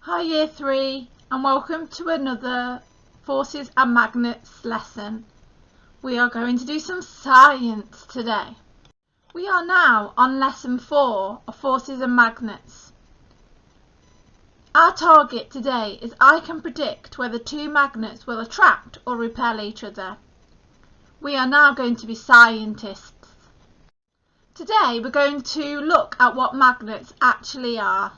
Hi Year 3 and welcome to another Forces and Magnets lesson. We are going to do some science today. We are now on lesson 4 of Forces and Magnets. Our target today is I can predict whether two magnets will attract or repel each other. We are now going to be scientists. Today we're going to look at what magnets actually are.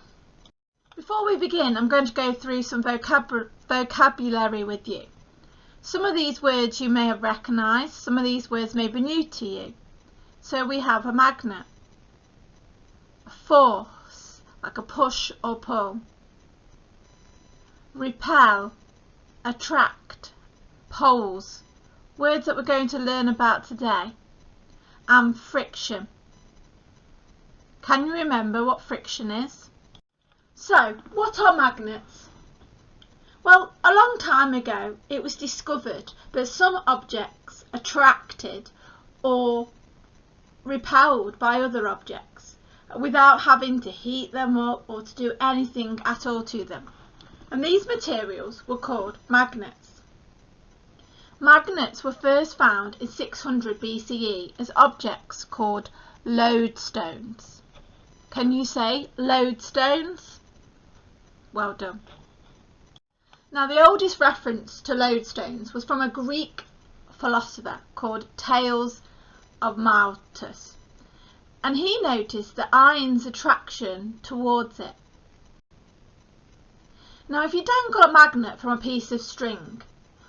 Before we begin, I'm going to go through some vocabulary with you. Some of these words you may have recognised, some of these words may be new to you. So we have a magnet, a force, like a push or pull, repel, attract, poles, words that we're going to learn about today, and friction. Can you remember what friction is? So, what are magnets? Well, a long time ago it was discovered that some objects attracted or repelled by other objects without having to heat them up or to do anything at all to them. And these materials were called magnets. Magnets were first found in 600 BCE as objects called lodestones. Can you say lodestones? Well done. Now, the oldest reference to lodestones was from a Greek philosopher called Thales of Miletus, and he noticed the iron's attraction towards it. Now, if you dangle a magnet from a piece of string,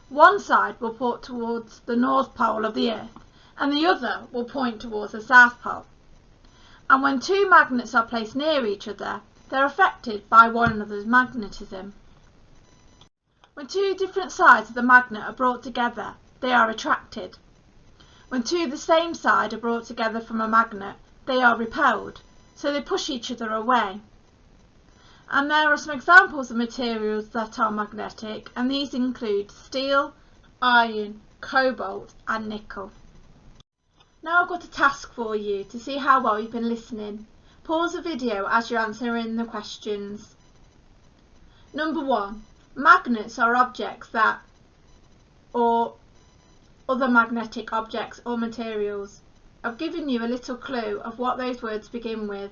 one side will point towards the North Pole of the Earth and the other will point towards the South Pole. And when two magnets are placed near each other, they're affected by one another's magnetism. When two different sides of the magnet are brought together, they are attracted. When two of the same side are brought together from a magnet, they are repelled, so they push each other away. And there are some examples of materials that are magnetic, and these include steel, iron, cobalt and nickel. Now I've got a task for you to see how well you've been listening. Pause the video as you're answering the questions. Number 1. Magnets are objects that, or other magnetic objects or materials. I've given you a little clue of what those words begin with.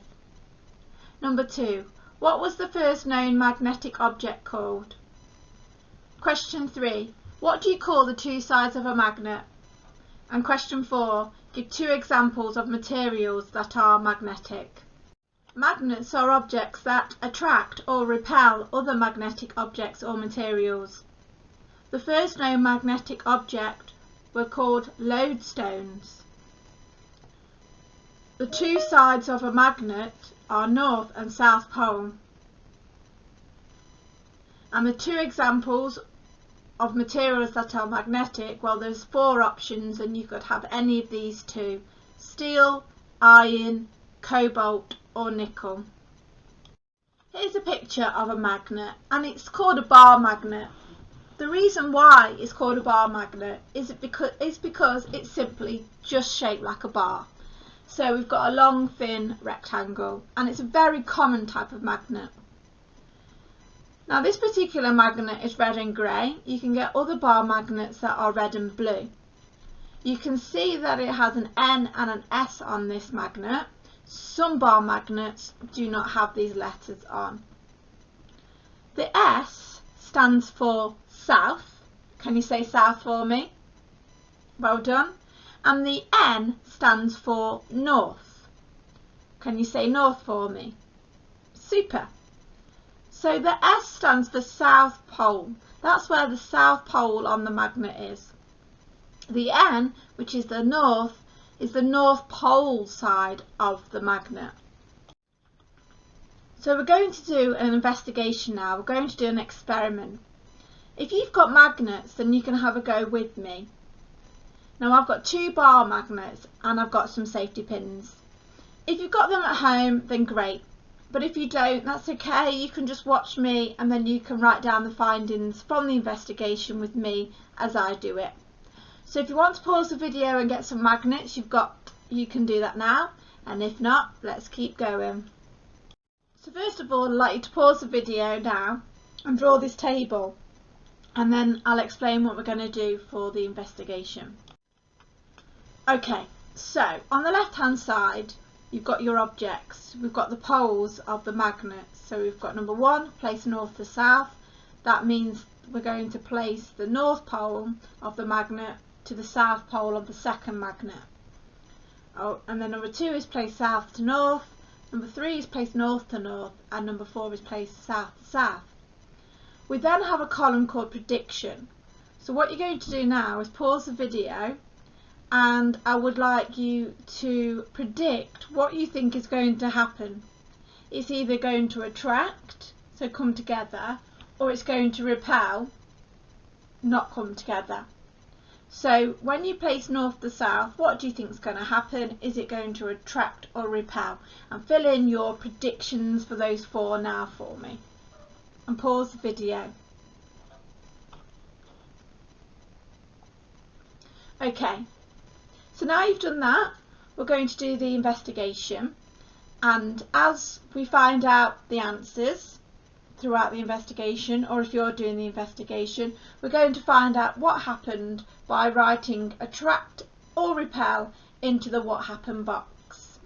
Number 2. What was the first known magnetic object called? Question 3. What do you call the two sides of a magnet? And question 4. Give two examples of materials that are magnetic. Magnets are objects that attract or repel other magnetic objects or materials. The first known magnetic object were called lodestones. The two sides of a magnet are North and South Pole. And the two examples of materials that are magnetic, well, there's 4 options and you could have any of these two: steel, iron, cobalt or nickel. Here's a picture of a magnet and it's called a bar magnet. The reason why it's called a bar magnet is because it's simply just shaped like a bar. So we've got a long thin rectangle and it's a very common type of magnet. Now this particular magnet is red and grey. You can get other bar magnets that are red and blue. You can see that it has an N and an S on this magnet. Some bar magnets do not have these letters on. The S stands for south. Can you say south for me? Well done. And the N stands for north. Can you say north for me? Super. So the S stands for South Pole. That's where the South Pole on the magnet is. The N, which is the north, is the North Pole side of the magnet. So we're going to do an investigation now. We're going to do an experiment. If you've got magnets, then you can have a go with me. Now I've got 2 bar magnets and I've got some safety pins. If you've got them at home, then great. But if you don't, that's okay. You can just watch me and then you can write down the findings from the investigation with me as I do it. So if you want to pause the video and get some magnets, you can do that now, and if not, let's keep going. So first of all, I'd like you to pause the video now and draw this table, and then I'll explain what we're going to do for the investigation. Okay, so on the left hand side you've got your objects. We've got the poles of the magnets. So we've got number 1, place north to south. That means we're going to place the north pole of the magnet to the south pole of the second magnet. Oh, and then number 2 is place south to north, number 3 is place north to north, and number 4 is place south to south. We then have a column called prediction. So what you're going to do now is pause the video, and I would like you to predict what you think is going to happen. It's either going to attract, so come together, or it's going to repel, not come together. So when you place north to south, what do you think is going to happen? Is it going to attract or repel? And fill in your predictions for those 4 now for me. And pause the video. Okay. So now you've done that, we're going to do the investigation, and as we find out the answers throughout the investigation, or if you're doing the investigation, we're going to find out what happened by writing attract or repel into the what happened box.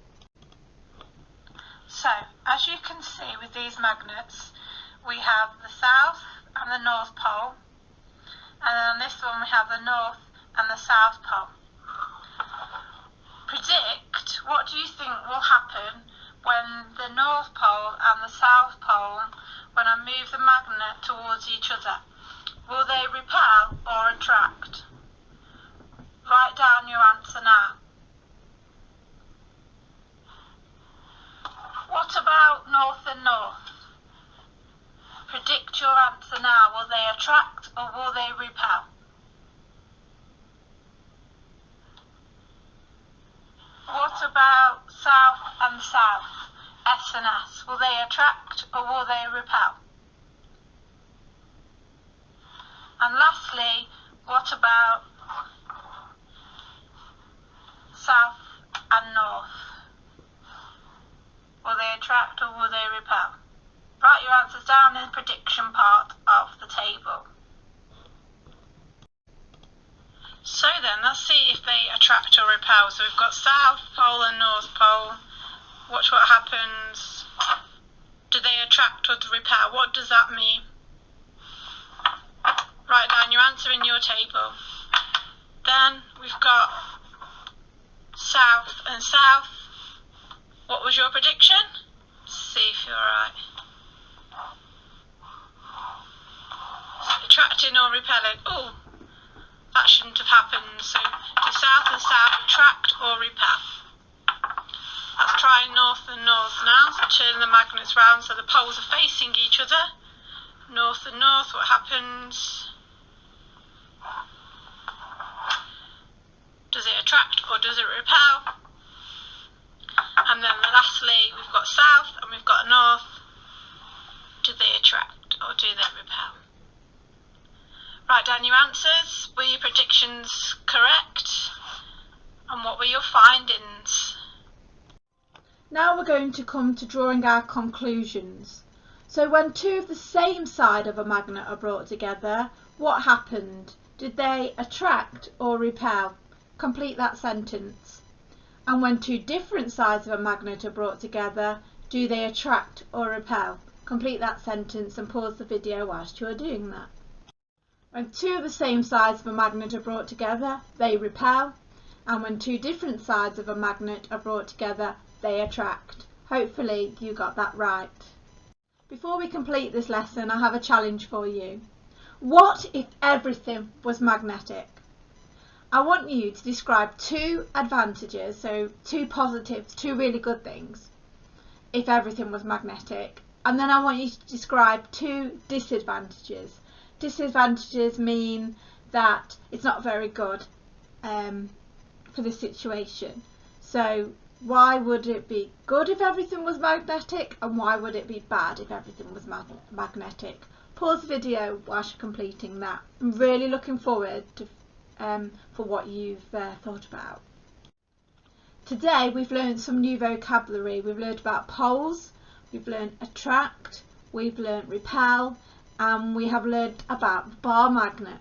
So as you can see with these magnets, we have the south and the north pole, and then on this one we have the north and the south pole. Predict, what do you think will happen when the north pole and the south pole, when I move the magnet towards each other? Will they repel or attract? Write down your answer now. What about north and north? Predict your answer now. Will they attract or will they repel? What about south and south, S and S? Will they attract or will they repel? And lastly, what about south and north? Will they attract or will they repel? Write your answers down in the prediction part of the table. So then, let's see if they attract or repel. So we've got south pole and north pole. Watch what happens. Do they attract or repel? What does that mean? Write down your answer in your table. Then we've got south and south. What was your prediction? See if you're right. Attracting or repelling? Oh, that shouldn't have happened. So do south and south attract or repel? Let's try north and north now. So turn the magnets round so the poles are facing each other. North and north, what happens? Does it attract or does it repel? And then lastly, we've got south and we've got north. Do they attract or do they repel? Write down your answers. Were your predictions correct? And what were your findings? Now we're going to come to drawing our conclusions. So when 2 of the same side of a magnet are brought together, what happened? Did they attract or repel? Complete that sentence. And when 2 different sides of a magnet are brought together, do they attract or repel? Complete that sentence and pause the video whilst you are doing that. When 2 of the same sides of a magnet are brought together, they repel. And when 2 different sides of a magnet are brought together, they attract. Hopefully you got that right. Before we complete this lesson, I have a challenge for you. What if everything was magnetic? I want you to describe 2 advantages, so 2 positives, 2 really good things, if everything was magnetic. And then I want you to describe 2 disadvantages. Disadvantages mean that it's not very good for this situation. So why would it be good if everything was magnetic, and why would it be bad if everything was magnetic? Pause the video whilst you're completing that. I'm really looking forward to for what you've thought about. Today we've learned some new vocabulary. We've learned about poles, we've learned attract, we've learned repel, and we have learned about the bar magnet.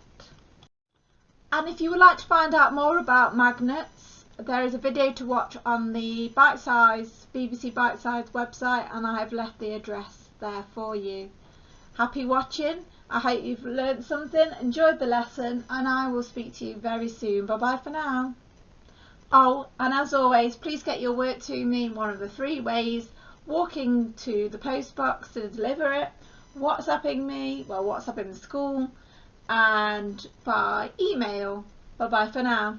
And if you would like to find out more about magnets, there is a video to watch on the BBC Bite Size website, and I have left the address there for you. Happy watching. I hope you've learned something, enjoyed the lesson, and I will speak to you very soon. Bye bye for now. Oh, and as always, please get your work to me in one of the 3 ways: walking to the post box to deliver it, WhatsApping me, WhatsApping the school, and by email. Bye bye for now.